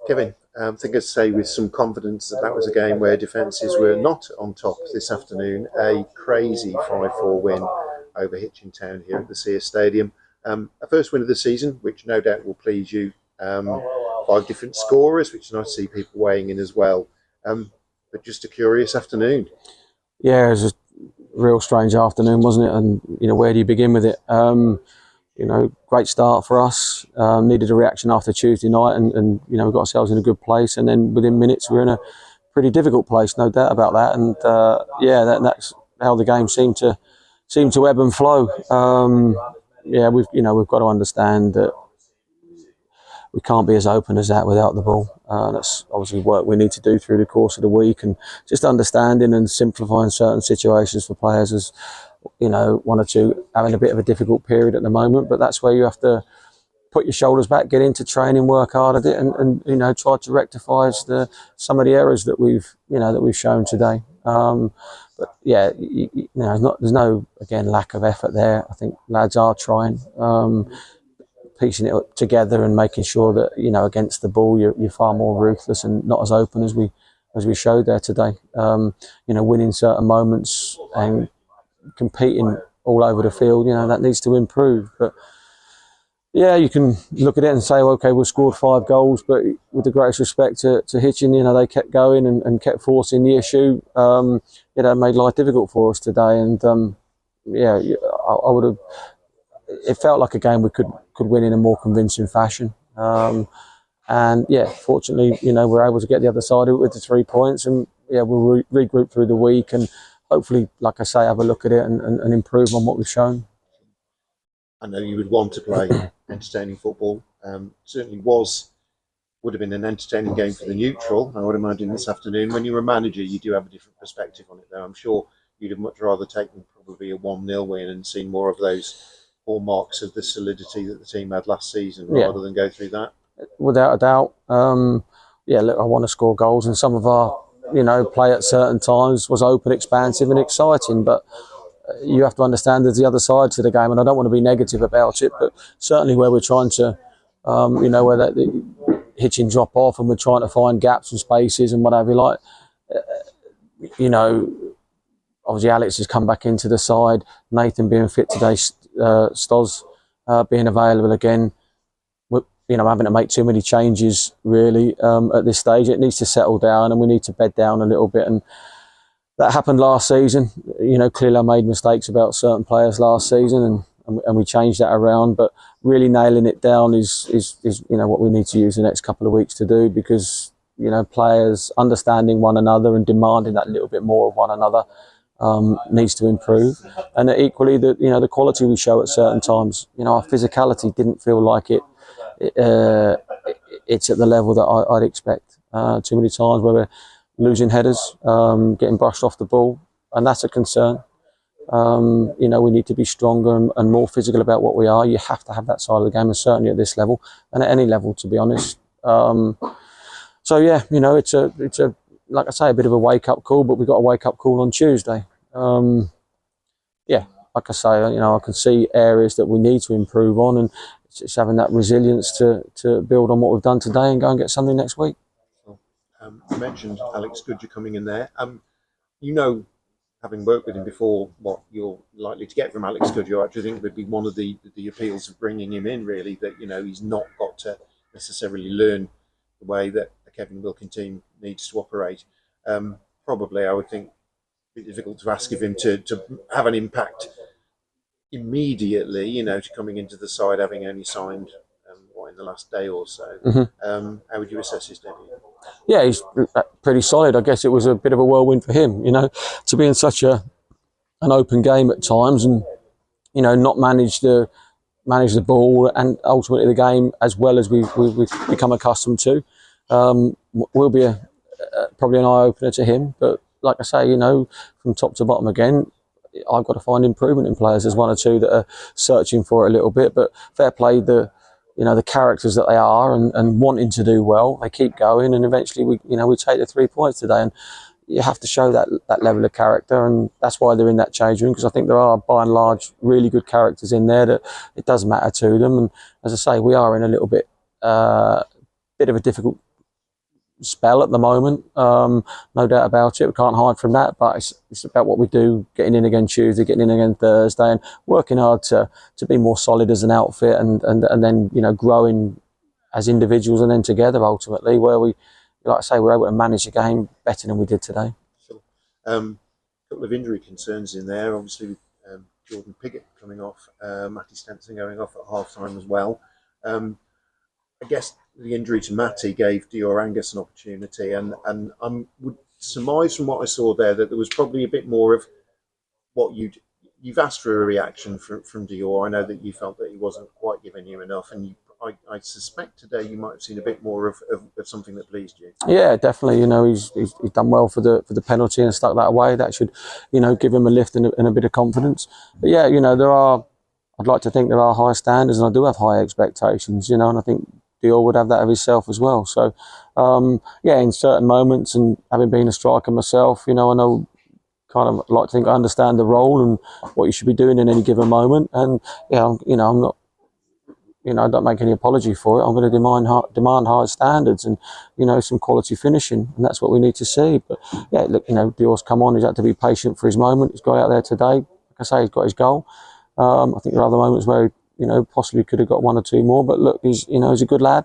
Kevin, I think I'd say with some confidence that was a game where defences were not on top this afternoon. A crazy 5-4 win over Hitchin Town here at the Sears Stadium. A first win of the season, which no doubt will please you. 5 different scorers, which is nice to see people weighing in as well. But just a curious afternoon. Yeah, it was a real strange afternoon, wasn't it? And, where do you begin with it? Great start for us. Needed a reaction after Tuesday night and we got ourselves in a good place. And then within minutes, we're in a pretty difficult place, no doubt about that. And, that's how the game seemed to ebb and flow. We've got to understand that we can't be as open as that without the ball. That's obviously work we need to do through the course of the week, and just understanding and simplifying certain situations for players as, one or two having a bit of a difficult period at the moment. But that's where you have to put your shoulders back, get into training, work hard at it, and try to rectify some of the errors that we've shown today. But yeah, there's no lack of effort there. I think lads are trying. Piecing it together and making sure that against the ball you're far more ruthless and not as open as we showed there today. Winning certain moments and competing all over the field, that needs to improve. But yeah, you can look at it and say, well, okay, we've scored 5 goals, but with the greatest respect to Hitchin, they kept going and kept forcing the issue. It made life difficult for us today, and I would have. It felt like a game we could win in a more convincing fashion. Fortunately, we're able to get the other side of it with the 3 points, and we'll regroup through the week and hopefully, like I say, have a look at it and improve on what we've shown. I know you would want to play entertaining football. Certainly would have been an entertaining game for the neutral, I would imagine, this afternoon. When you're a manager, you do have a different perspective on it, though. I'm sure you'd have much rather taken probably a 1-0 win and seen more of those hallmarks of the solidity that the team had last season, rather than go through that. Without a doubt. Look, I want to score goals, and some of our play at certain times was open, expansive and exciting, but you have to understand there's the other side to the game, and I don't want to be negative about it, but certainly where we're trying to where the Hitchin drop off and we're trying to find gaps and spaces and whatever, obviously Alex has come back into the side, Nathan being fit today, Stoz being available again. Having to make too many changes really at this stage. It needs to settle down and we need to bed down a little bit, and that happened last season. Clearly I made mistakes about certain players last season and we changed that around, but really nailing it down is what we need to use the next couple of weeks to do, because players understanding one another and demanding that little bit more of one another needs to improve. And equally the quality we show at certain times, our physicality didn't feel like it's at the level that I'd expect. Too many times where we're losing headers, getting brushed off the ball, and that's a concern. We need to be stronger and more physical about what we are. You have to have that side of the game, and certainly at this level and at any level, to be honest. It's a like I say, a bit of a wake up call, but we've got a wake up call on Tuesday. Like I say, I can see areas that we need to improve on, and it's having that resilience to build on what we've done today and go and get something next week. You mentioned Alex Goodger coming in there. Having worked with him before, what you're likely to get from Alex Goodger, I actually think would be one of the appeals of bringing him in, really, that he's not got to necessarily learn the way that the Kevin Wilkin team needs to operate. Probably, I would think, it'd be difficult to ask of him to have an impact immediately, to coming into the side, having only signed in the last day or so. Mm-hmm. How would you assess his debut? Yeah, he's pretty solid. I guess it was a bit of a whirlwind for him, to be in such an open game at times and, not manage the ball and ultimately the game as well as we've become accustomed to. Will be probably an eye-opener to him. But like I say, from top to bottom again, I've got to find improvement in players. There's one or two that are searching for it a little bit, but fair play the characters that they are and wanting to do well. They keep going, and eventually we take the 3 points today. And you have to show that level of character, and that's why they're in that change room, because I think there are by and large really good characters in there that it does matter to them. And as I say, we are in a little bit bit of a difficult spell at the moment, no doubt about it. We can't hide from that, but it's about what we do, getting in again Tuesday, getting in again Thursday, and working hard to be more solid as an outfit, and then, you know, growing as individuals and then together ultimately, where we, like I say, we're able to manage the game better than we did today. Sure. Couple of injury concerns in there, obviously with Jordan Piggott coming off, Matty Stenson going off at half time as well. I guess the injury to Matty gave Dior Angus an opportunity, and I would surmise from what I saw there that there was probably a bit more of what you've asked for a reaction from Dior. I know that you felt that he wasn't quite giving you enough, and I suspect today you might have seen a bit more of something that pleased you. Yeah, definitely. You know, he's done well for the penalty and stuck that away. That should, you know, give him a lift and a bit of confidence. But yeah, you know, I'd like to think there are high standards, and I do have high expectations, you know, and I think Dior would have that of himself as well. So, yeah, in certain moments, and having been a striker myself, you know, I know, kind of like to think I understand the role and what you should be doing in any given moment. And yeah, you know, I'm not, you know, I don't make any apology for it. I'm going to demand high standards and, you know, some quality finishing, and that's what we need to see. But yeah, look, you know, Dior's come on. He's had to be patient for his moment. He's got out there today. Like I say, he's got his goal. I think there are other moments where he, you know, possibly could have got one or two more. But look, he's a good lad.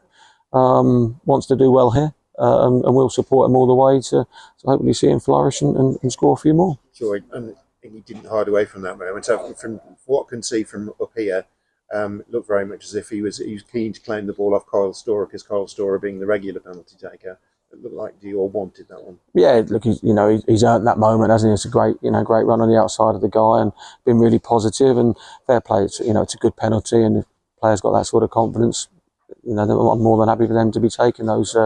Wants to do well here, and we'll support him all the way to hopefully see him flourish and score a few more. Sure, and he didn't hide away from that moment. So from what I can see from up here, it looked very much as if he was keen to claim the ball off Kyle Storer, because Kyle Storer being the regular penalty taker, it looked like Dior wanted that one. Yeah, look, he's earned that moment, hasn't he? It's a great run on the outside of the guy, and been really positive, and fair play. It's a good penalty, and if players got that sort of confidence, you know, I'm more than happy for them to be taking those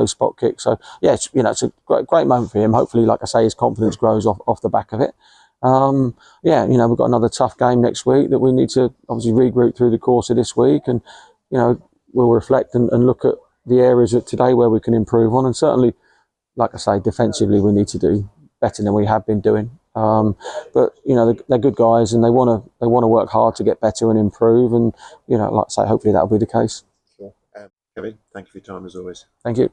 spot kicks. So yeah, it's a great moment for him. Hopefully, like I say, his confidence grows off the back of it. Yeah, you know, we've got another tough game next week that we need to obviously regroup through the course of this week, and you know, we'll reflect and look at the areas of today where we can improve on, and certainly, like I say, defensively we need to do better than we have been doing. But you know, they're good guys, and they want to work hard to get better and improve, and you know, like I say, hopefully that'll be the case. Sure. Kevin, thank you for your time as always. Thank you.